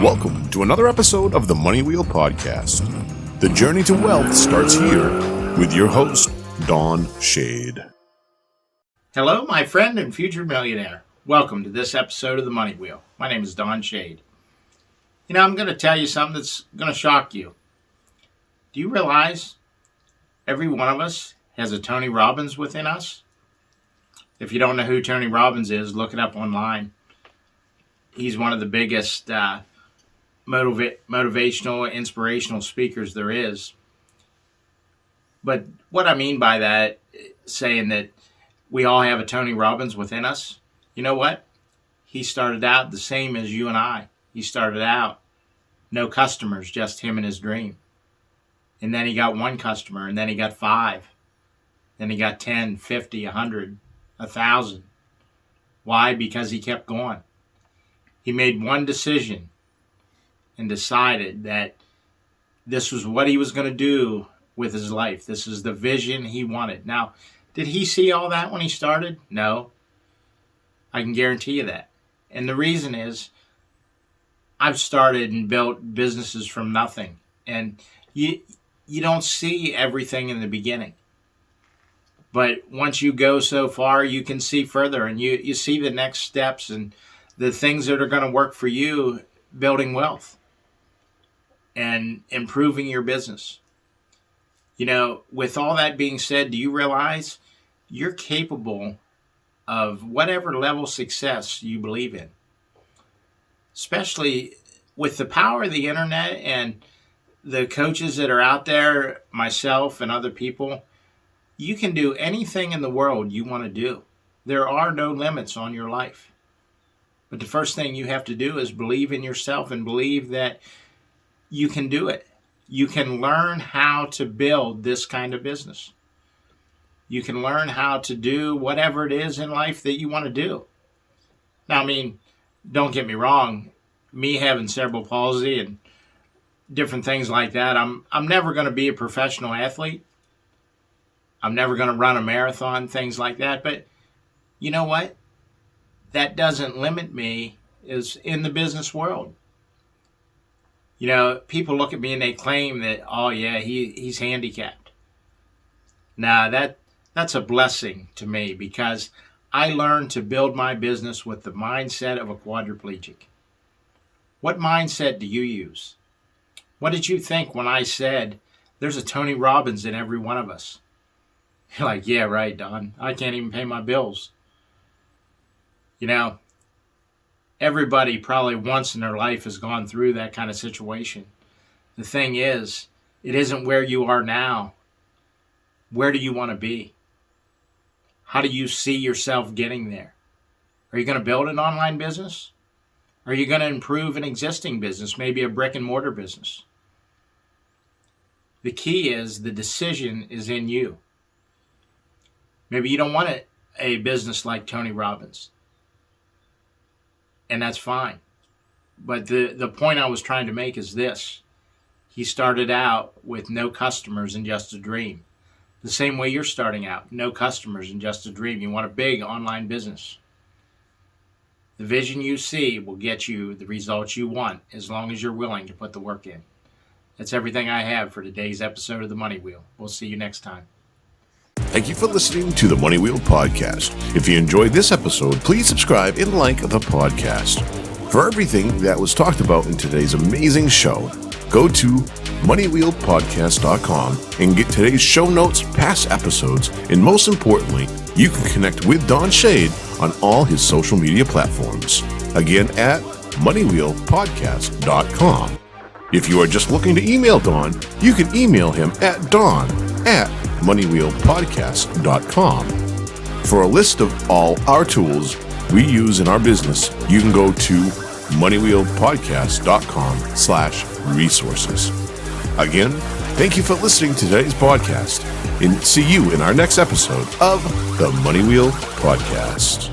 Welcome to another episode of the Money Wheel Podcast. The journey to wealth starts here with your host, Don Shade. Hello, my friend and future millionaire. Welcome to this episode of the Money Wheel. My name is Don Shade. I'm going to tell you something that's going to shock you. Do you realize every one of us has a Tony Robbins within us? If you don't know who Tony Robbins is, look it up online. He's one of the biggest motivational, inspirational speakers there is. But what I mean by that, saying that we all have a Tony Robbins within us, you know what? He started out the same as you and I. He started out no customers, just him and his dream. And then he got one customer, and then he got 5. Then he got 10, 50, 100, 1,000. Why? Because he kept going. He made one decision and decided that this was what he was going to do with his life. This is the vision he wanted. Now, did he see all that when he started? No. I can guarantee you that. And the reason is, I've started and built businesses from nothing. And you don't see everything in the beginning. But once you go so far, you can see further. And you see the next steps and the things that are going to work for you, building wealth and improving your business. With all that being said, do you realize you're capable of whatever level of success you believe in? Especially with the power of the internet and the coaches that are out there, myself and other people, you can do anything in the world you want to do. There are no limits on your life. But the first thing you have to do is believe in yourself and believe that you can do it. You can learn how to build this kind of business. You can learn how to do whatever it is in life that you want to do. Now, don't get me wrong. Me having cerebral palsy and different things like that, I'm never going to be a professional athlete. I'm never going to run a marathon, things like that. But you know what? That doesn't limit me is in the business world. People look at me and they claim that, oh yeah, he's handicapped. Now that's a blessing to me because I learned to build my business with the mindset of a quadriplegic. What mindset do you use? What did you think when I said there's a Tony Robbins in every one of us? You're like, yeah, right, Don. I can't even pay my bills. Everybody probably once in their life has gone through that kind of situation. The thing is, it isn't where you are now. Where do you want to be? How do you see yourself getting there? Are you going to build an online business? Are you going to improve an existing business, maybe a brick and mortar business? The key is the decision is in you. Maybe you don't want a business like Tony Robbins. And that's fine. But the point I was trying to make is this. He started out with no customers and just a dream. The same way you're starting out, no customers and just a dream. You want a big online business. The vision you see will get you the results you want as long as you're willing to put the work in. That's everything I have for today's episode of The Money Wheel. We'll see you next time. Thank you for listening to the Money Wheel Podcast. If you enjoyed this episode, please subscribe and like the podcast. For everything that was talked about in today's amazing show, go to moneywheelpodcast.com and get today's show notes, past episodes, and most importantly, you can connect with Don Shade on all his social media platforms. Again, at moneywheelpodcast.com. If you are just looking to email Don, you can email him at don@moneywheelpodcast.com. For a list of all our tools we use in our business, you can go to moneywheelpodcast.com/resources. Again, thank you for listening to today's podcast, and see you in our next episode of the Money Wheel Podcast.